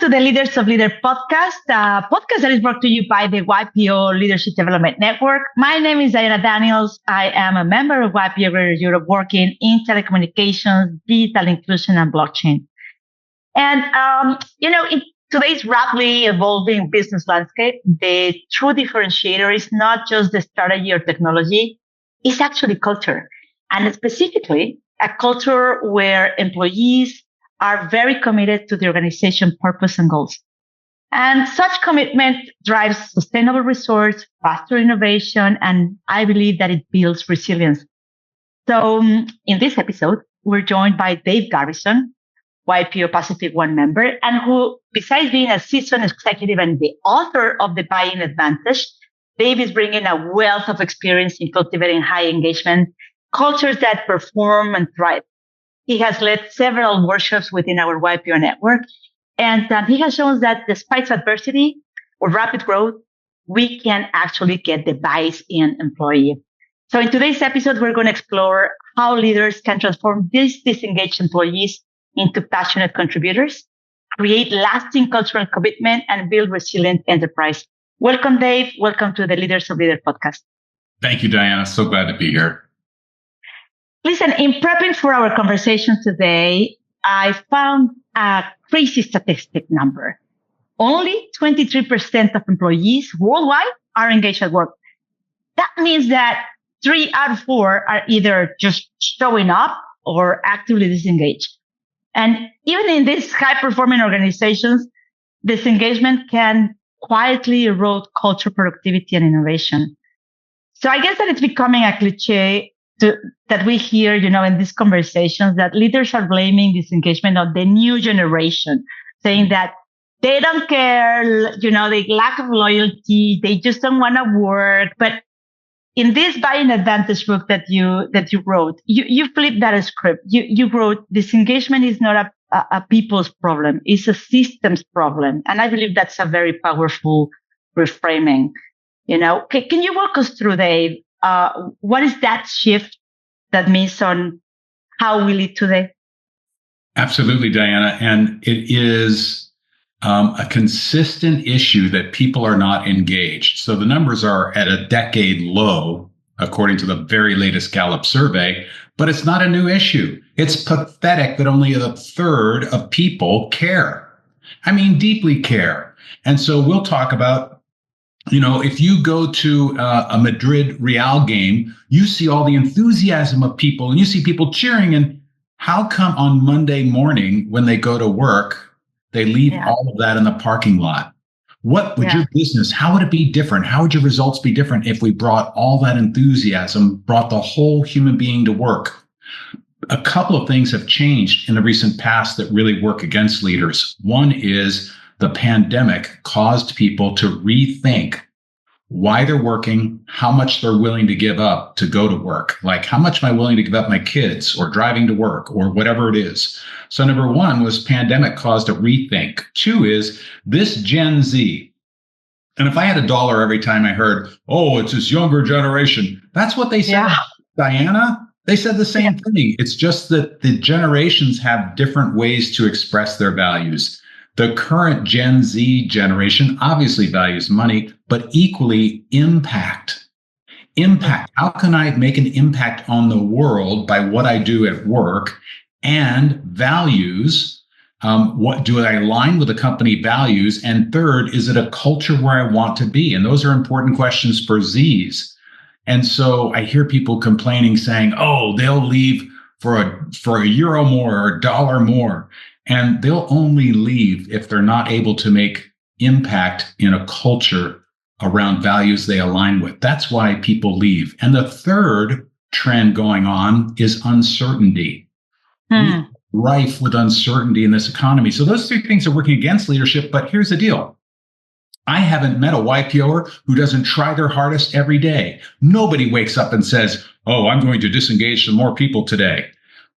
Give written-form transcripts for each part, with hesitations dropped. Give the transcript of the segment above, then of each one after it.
to the Leaders of Leaders podcast, a podcast that is brought to you by the YPO Leadership Development Network. My name is Diana Daniels. I am a member of YPO Greater Europe working in telecommunications, digital inclusion, and blockchain. And, in today's rapidly evolving business landscape, the true differentiator is not just the strategy or technology, it's actually culture. And specifically, a culture where employees are very committed to the organization purpose and goals. And such commitment drives sustainable results, faster innovation, and I believe that it builds resilience. So in this episode, we're joined by Dave Garrison, YPO Pacific One member, and who, besides being a seasoned executive and the author of The Buying Advantage, Dave is bringing a wealth of experience in cultivating high engagement cultures that perform and thrive. He has led several workshops within our YPO network, and he has shown that despite adversity or rapid growth, we can actually get the buy-in employee. So in today's episode, we're going to explore how leaders can transform these disengaged employees into passionate contributors, create lasting cultural commitment, and build resilient enterprise. Welcome, Dave. Welcome to the Leaders of Leaders podcast. Thank you, Diana. So glad to be here. Listen, in prepping for our conversation today, I found a crazy statistic number. Only 23% of employees worldwide are engaged at work. That means that 3 out of 4 are either just showing up or actively disengaged. And even in these high-performing organizations, disengagement can quietly erode culture, productivity, and innovation. So I guess that it's becoming a cliche that we hear, in these conversations, that leaders are blaming disengagement on the new generation, saying that they don't care, they lack of loyalty, they just don't want to work. But in this Buying Advantage book that you wrote, you flipped that script. You wrote disengagement is not a people's problem, it's a systems problem. And I believe that's a very powerful reframing. Can you walk us through, Dave? What is that shift that means on how we lead today? Absolutely, Diana. And it is a consistent issue that people are not engaged. So the numbers are at a decade low, according to the very latest Gallup survey, but it's not a new issue. It's pathetic that only a third of people care. I mean, deeply care. And so we'll talk about, if you go to a Madrid Real game, you see all the enthusiasm of people and you see people cheering. And how come on Monday morning when they go to work, they leave all of that in the parking lot? What would your business, how would it be different? How would your results be different if we brought all that enthusiasm, brought the whole human being to work? A couple of things have changed in the recent past that really work against leaders. One is the pandemic caused people to rethink why they're working, how much they're willing to give up to go to work. Like, how much am I willing to give up my kids or driving to work or whatever it is? So number one was pandemic caused a rethink. 2 is this Gen Z. And if I had $1 every time I heard, oh, it's this younger generation, that's what they said, Diana. They said the same thing. It's just that the generations have different ways to express their values. The current Gen Z generation obviously values money, but equally impact. Impact. How can I make an impact on the world by what I do at work? And values. What do I align with the company values? And third, is it a culture where I want to be? And those are important questions for Zs. And so I hear people complaining, saying, oh, they'll leave for a euro more or $1 more. And they'll only leave if they're not able to make impact in a culture around values they align with. That's why people leave. And the third trend going on is uncertainty. We're rife with uncertainty in this economy. So those 3 things are working against leadership. But here's the deal. I haven't met a YPOer who doesn't try their hardest every day. Nobody wakes up and says, oh, I'm going to disengage some more people today.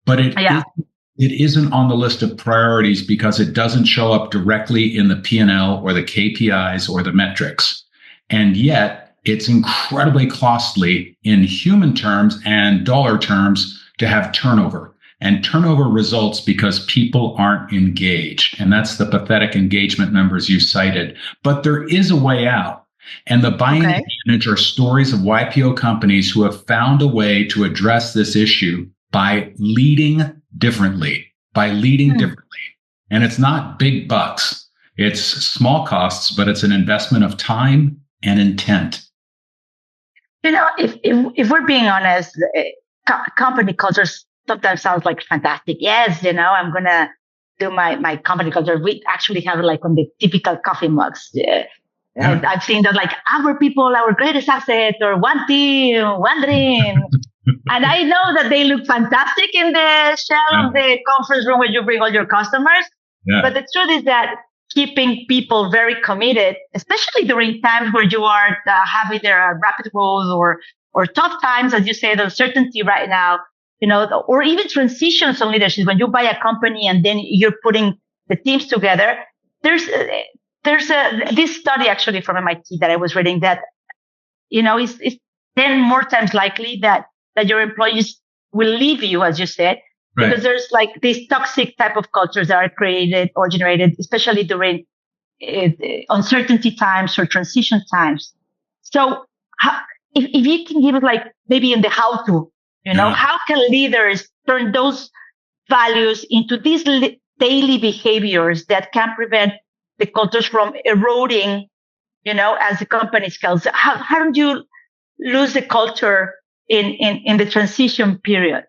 But it isn't on the list of priorities because it doesn't show up directly in the P&L or the KPIs or the metrics. And yet it's incredibly costly in human terms and dollar terms to have turnover. And turnover results because people aren't engaged. And that's the pathetic engagement numbers you cited. But there is a way out. And the buying advantage are stories of YPO companies who have found a way to address this issue by leading differently, And it's not big bucks. It's small costs, but it's an investment of time and intent. If we're being honest, company cultures sometimes sounds like fantastic. Yes, I'm going to do my company culture. We actually have like on the typical coffee mugs. Yeah. I've seen that like our people, our greatest asset, or one team, one dream. And I know that they look fantastic in the shell of the conference room where you bring all your customers. Yeah. But the truth is that keeping people very committed, especially during times where you are having their rapid growth or tough times, as you say, the uncertainty right now, or even transitions on leadership. When you buy a company and then you're putting the teams together, there's this study actually from MIT that I was reading that, it's 10 more times likely that your employees will leave you, as you said, because there's like these toxic type of cultures that are created or generated, especially during uncertainty times or transition times. So if you can give it like maybe in the how to, how can leaders turn those values into these daily behaviors that can prevent the cultures from eroding, as the company scales? How don't you lose the culture in the transition period?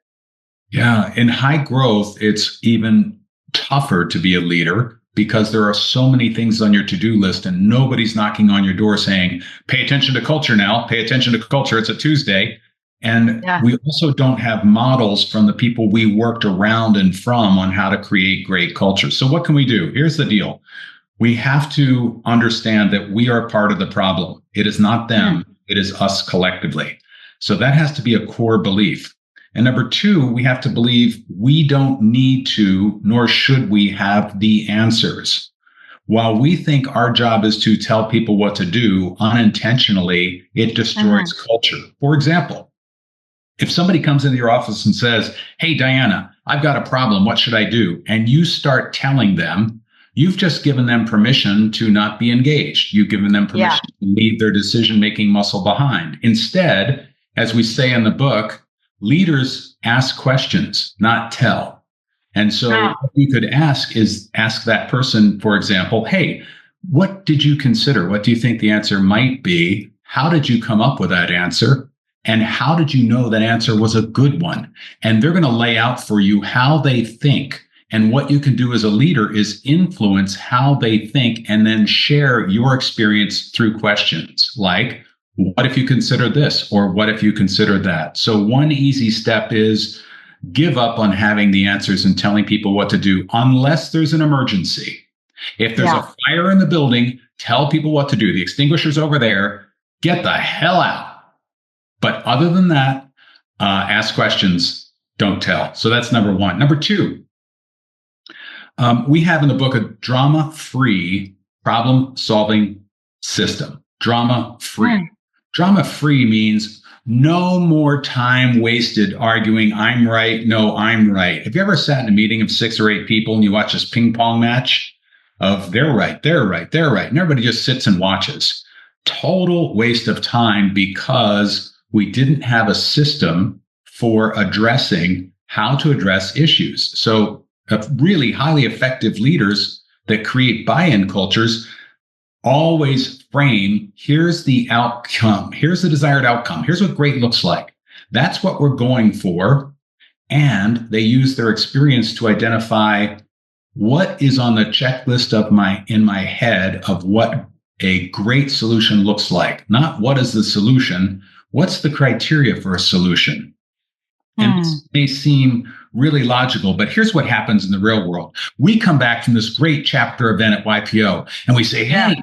Yeah. In high growth, it's even tougher to be a leader because there are so many things on your to-do list and nobody's knocking on your door saying, pay attention to culture now, pay attention to culture. It's a Tuesday. And we also don't have models from the people we worked around and from on how to create great culture. So what can we do? Here's the deal. We have to understand that we are part of the problem. It is not them. It is us collectively. So that has to be a core belief. And number two, we have to believe we don't need to, nor should we have the answers. While we think our job is to tell people what to do, unintentionally, it destroys culture. For example, if somebody comes into your office and says, hey, Diana, I've got a problem. What should I do? And you start telling them, you've just given them permission to not be engaged. You've given them permission to leave their decision-making muscle behind. Instead, as we say in the book, leaders ask questions, not tell. And so what you could ask that person, for example, hey, what did you consider? What do you think the answer might be? How did you come up with that answer? And how did you know that answer was a good one? And they're going to lay out for you how they think. And what you can do as a leader is influence how they think and then share your experience through questions like, what if you consider this? Or what if you consider that? So one easy step is give up on having the answers and telling people what to do unless there's an emergency. If there's a fire in the building, tell people what to do. The extinguisher's over there. Get the hell out. But other than that, ask questions, don't tell. So that's number one. Number two, we have in the book a drama-free problem-solving system. Drama-free. Drama-free means no more time wasted arguing, I'm right, no, I'm right. Have you ever sat in a meeting of 6 or 8 people and you watch this ping pong match of they're right, they're right, they're right, and everybody just sits and watches? Total waste of time because we didn't have a system for addressing how to address issues. So really highly effective leaders that create buy-in cultures always frame, here's the outcome, here's the desired outcome, here's what great looks like. That's what we're going for. And they use their experience to identify what is on the checklist in my head of what a great solution looks like. Not what is the solution, what's the criteria for a solution? And this may seem really logical, but here's what happens in the real world. We come back from this great chapter event at YPO and we say, hey,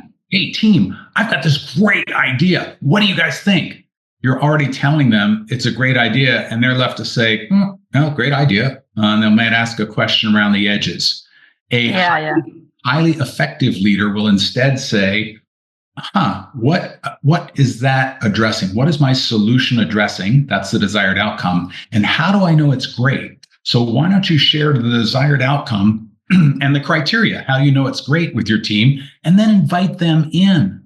team, I've got this great idea. What do you guys think? You're already telling them it's a great idea, and they're left to say, no, great idea. And they might ask a question around the edges. A highly effective leader will instead say, what is that addressing? What is my solution addressing? That's the desired outcome. And how do I know it's great? So why don't you share the desired outcome and the criteria, how you know it's great with your team, and then invite them in.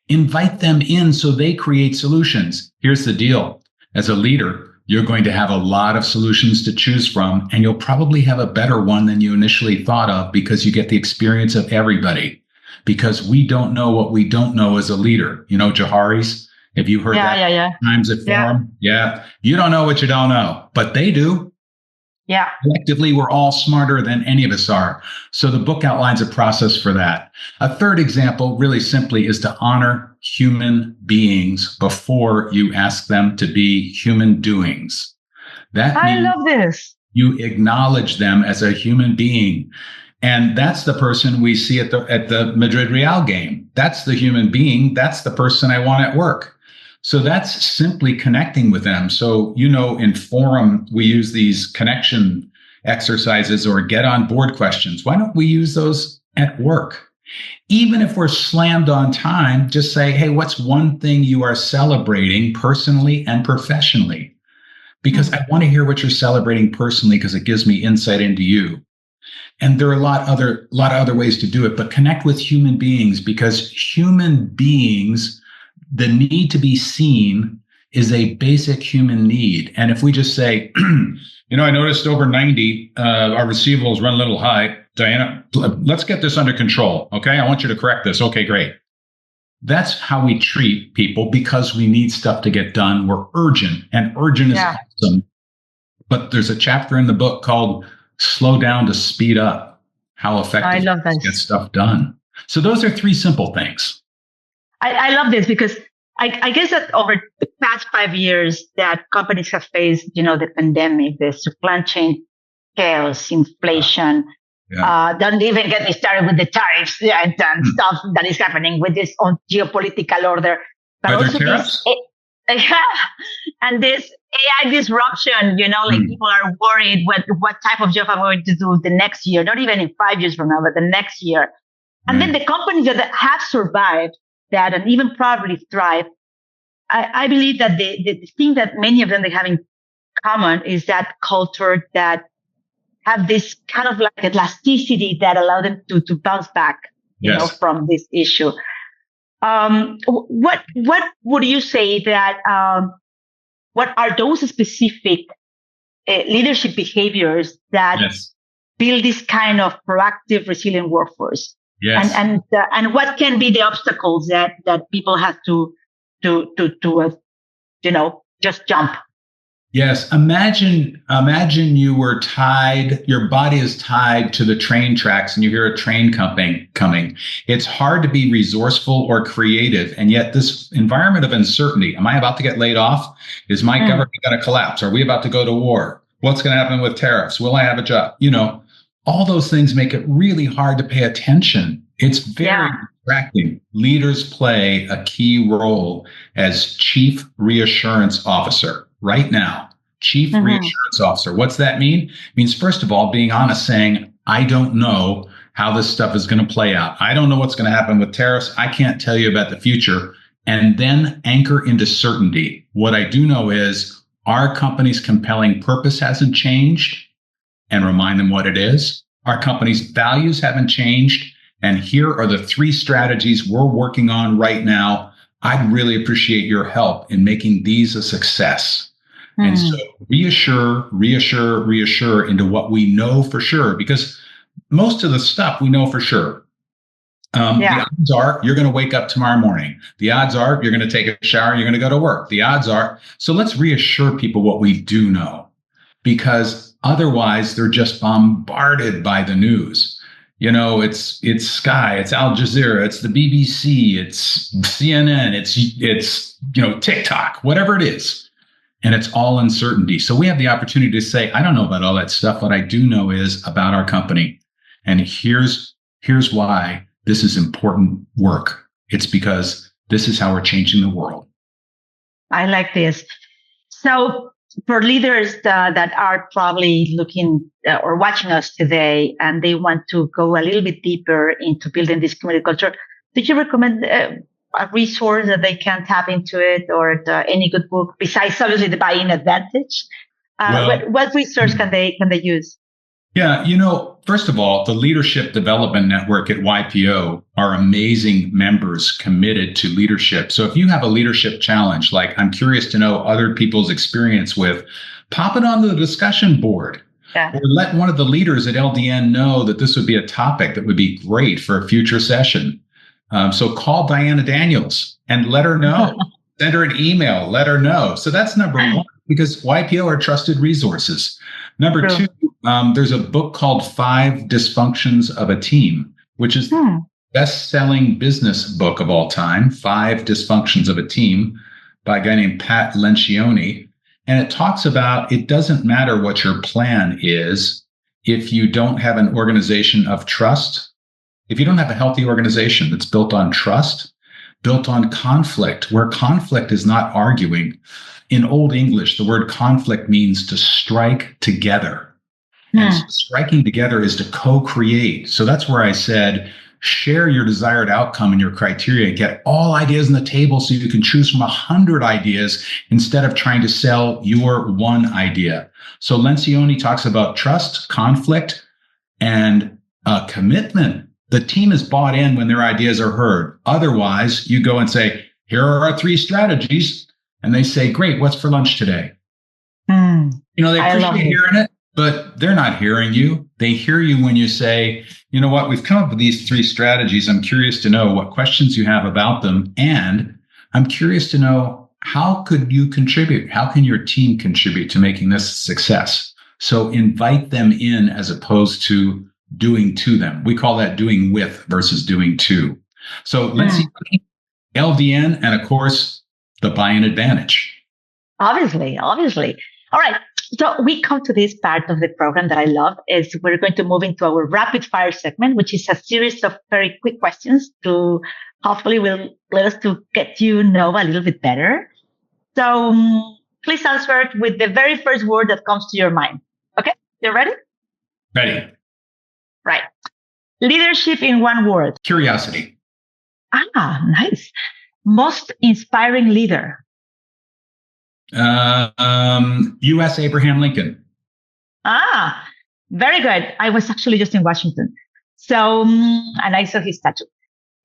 Invite them in so they create solutions. Here's the deal. As a leader, you're going to have a lot of solutions to choose from, and you'll probably have a better one than you initially thought of because you get the experience of everybody. Because we don't know what we don't know as a leader. You know, Johari's, have you heard that times at forum? Yeah. You don't know what you don't know, but they do. Yeah. Collectively, we're all smarter than any of us are. So the book outlines a process for that. A third example, really simply, is to honor human beings before you ask them to be human doings. That means I love this. You acknowledge them as a human being. And that's the person we see at the Madrid Real game. That's the human being. That's the person I want at work. So that's simply connecting with them. So, you know, in forum, we use these connection exercises or get on board questions. Why don't we use those at work? Even if we're slammed on time, just say, hey, what's one thing you are celebrating personally and professionally? Because I want to hear what you're celebrating personally because it gives me insight into you. And there are a lot of other ways to do it, but connect with human beings because human beings, the need to be seen is a basic human need. And if we just say, you know, I noticed over 90, our receivables run a little high. Diana, let's get this under control. Okay. I want you to correct this. Okay, great. That's how we treat people because we need stuff to get done. We're urgent, and urgent is awesome. But there's a chapter in the book called Slow Down to Speed Up, how effective to get stuff done. So those are three simple things. I love this because I guess that over the past 5 years that companies have faced, you know, the pandemic, the supply chain chaos, inflation. Don't even get me started with the tariffs and stuff that is happening with this on geopolitical order. But also this, and this AI disruption, you know, like people are worried what type of job I'm going to do the next year, not even in 5 years from now, but the next year. And then the companies that have survived that and even probably thrive, I believe that the thing that many of them they have in common is that culture that have this kind of like elasticity that allow them to bounce back, you know, from this issue. What would you say that, what are those specific leadership behaviors that build this kind of proactive, resilient workforce? Yes. And what can be the obstacles that people have to you know, just jump? Yes. Imagine you were tied, your body is tied to the train tracks and you hear a train coming. It's hard to be resourceful or creative. And yet this environment of uncertainty, am I about to get laid off? Is my government going to collapse? Are we about to go to war? What's going to happen with tariffs? Will I have a job? You know, all those things make it really hard to pay attention. It's very distracting. Leaders play a key role as chief reassurance officer. Right now, chief reassurance officer. What's that mean? It means, first of all, being honest, saying, I don't know how this stuff is going to play out. I don't know what's going to happen with tariffs. I can't tell you about the future. And then anchor into certainty. What I do know is our company's compelling purpose hasn't changed, and remind them what it is. Our company's values haven't changed. And here are the 3 strategies we're working on right now. I'd really appreciate your help in making these a success. And so reassure into what we know for sure, because most of the stuff we know for sure. The odds are you're going to wake up tomorrow morning. The odds are you're going to take a shower and you're going to go to work. The odds are. So let's reassure people what we do know, because otherwise they're just bombarded by the news. You know, it's Sky, it's Al Jazeera, it's the BBC, it's CNN, it's you know, TikTok, whatever it is. And it's all uncertainty. So we have the opportunity to say, I don't know about all that stuff. What I do know is about our company. And here's why this is important work. It's because this is how we're changing the world. I like this. So for leaders that are probably looking or watching us today, and they want to go a little bit deeper into building this community culture, did you recommend a resource that they can tap into it, or any good book besides obviously the Buy-in Advantage? What resource can they use? Yeah, first of all, the Leadership Development Network at YPO are amazing members committed to leadership. So if you have a leadership challenge, like I'm curious to know other people's experience with, pop it on the discussion board. Yeah. Or let one of the leaders at LDN know that this would be a topic that would be great for a future session. So call Diana Daniels and let her know. Send her an email, let her know. So that's number one, because YPO are trusted resources. Number two, there's a book called 5 Dysfunctions of a Team, which is the best-selling business book of all time, 5 Dysfunctions of a Team, by a guy named Pat Lencioni. And it talks about it doesn't matter what your plan is if you don't have an organization of trust, if you don't have a healthy organization that's built on trust, built on conflict, where conflict is not arguing. In Old English, the word conflict means to strike together. And so striking together is to co-create. So that's where I said, share your desired outcome and your criteria, get all ideas on the table so you can choose from 100 ideas instead of trying to sell your one idea. So Lencioni talks about trust, conflict, and commitment. The team is bought in when their ideas are heard. Otherwise, you go and say, here are our 3 strategies. And they say, great, what's for lunch today? They appreciate hearing it, but they're not hearing you. They hear you when you say, you know what, we've come up with these 3 strategies. I'm curious to know what questions you have about them. And I'm curious to know, how could you contribute? How can your team contribute to making this a success? So invite them in as opposed to doing to them. We call that doing with versus doing to. So let's see, LDN, and of course, the buy-in advantage. Obviously. All right. So we come to this part of the program that I love is we're going to move into our rapid fire segment, which is a series of very quick questions to hopefully will let us to get to know a little bit better. So please answer it with the very first word that comes to your mind. Okay. You ready? Ready. Right. Leadership in one word. Curiosity. Nice. Most inspiring leader. U.S. Abraham Lincoln. Very good. I was actually just in Washington. So, and I saw his statue.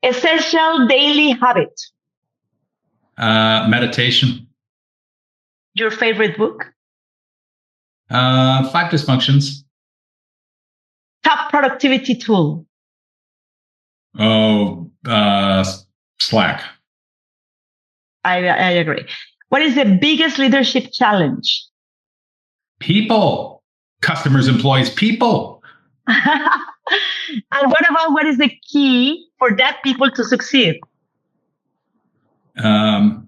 Essential daily habit. Meditation. Your favorite book. 5 Dysfunctions. Top productivity tool. Slack. I agree. What is the biggest leadership challenge? People. Customers, employees, people. And what is the key for that people to succeed? An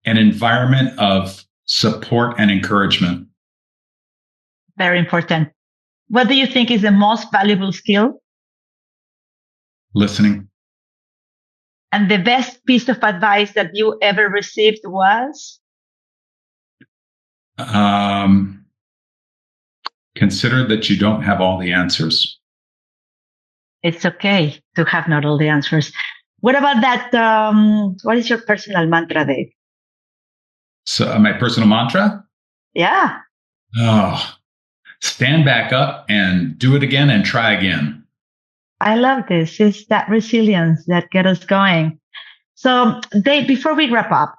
environment of support and encouragement. Very important. What do you think is the most valuable skill? Listening. And the best piece of advice that you ever received was? Consider that you don't have all the answers. It's okay to have not all the answers. What about that? What is your personal mantra, Dave? So my personal mantra? Yeah. Stand back up and do it again and try again. I love this. It's that resilience that gets us going. So, Dave, before we wrap up,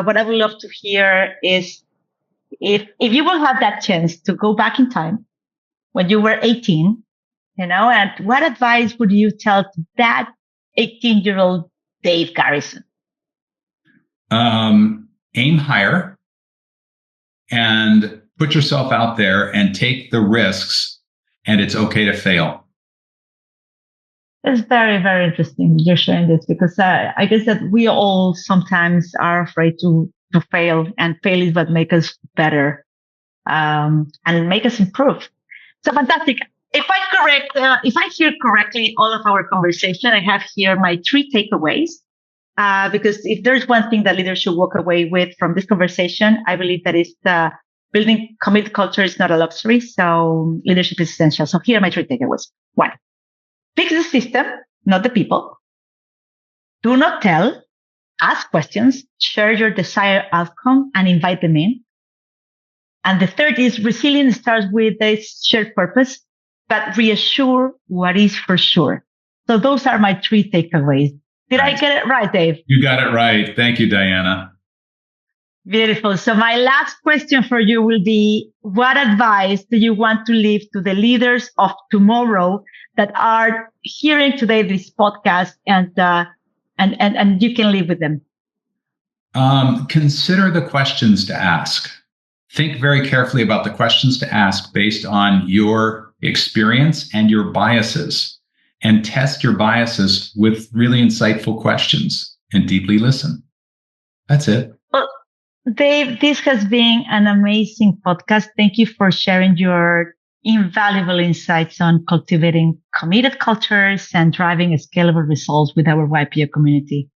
what I would love to hear is if you will have that chance to go back in time when you were 18, and what advice would you tell to that 18-year-old Dave Garrison? Aim higher and put yourself out there and take the risks, and it's okay to fail. It's very, very interesting you're sharing this because I guess that we all sometimes are afraid to fail, and fail is what makes us better and make us improve. So fantastic. If I hear correctly all of our conversation, I have here my 3 takeaways. Because if there's one thing that leaders should walk away with from this conversation, I believe that is building committed culture is not a luxury. So leadership is essential. So here are my 3 takeaways. 1, fix the system, not the people. Do not tell, ask questions, share your desired outcome, and invite them in. And the third is resilience starts with a shared purpose, but reassure what is for sure. So those are my 3 takeaways. Did I get it right, Dave? You got it right. Thank you, Diana. Beautiful. So my last question for you will be, what advice do you want to leave to the leaders of tomorrow that are hearing today this podcast and you can live with them? Consider the questions to ask. Think very carefully about the questions to ask based on your experience and your biases, and test your biases with really insightful questions and deeply listen. That's it. Well, Dave, this has been an amazing podcast. Thank you for sharing your invaluable insights on cultivating committed cultures and driving scalable results with our YPO community.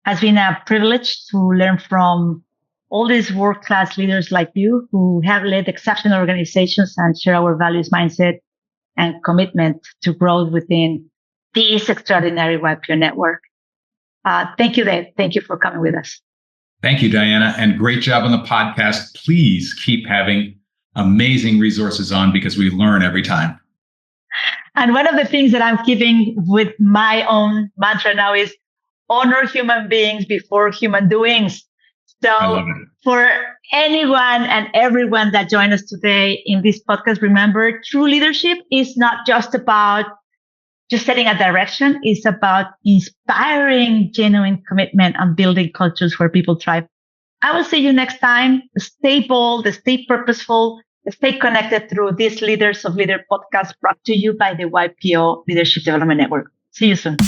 It has been a privilege to learn from all these world-class leaders like you who have led exceptional organizations and share our values, mindset, and commitment to growth within this extraordinary YPO network. Thank you, Dave. Thank you for coming with us. Thank you, Diana, and great job on the podcast. Please keep having amazing resources on because we learn every time. And one of the things that I'm keeping with my own mantra now is honor human beings before human doings. So for anyone and everyone that joined us today in this podcast, remember, true leadership is not just about just setting a direction. It's about inspiring genuine commitment and building cultures where people thrive. I will see you next time. Stay bold, stay purposeful, stay connected through this Leaders of Leader podcast brought to you by the YPO Leadership Development Network. See you soon.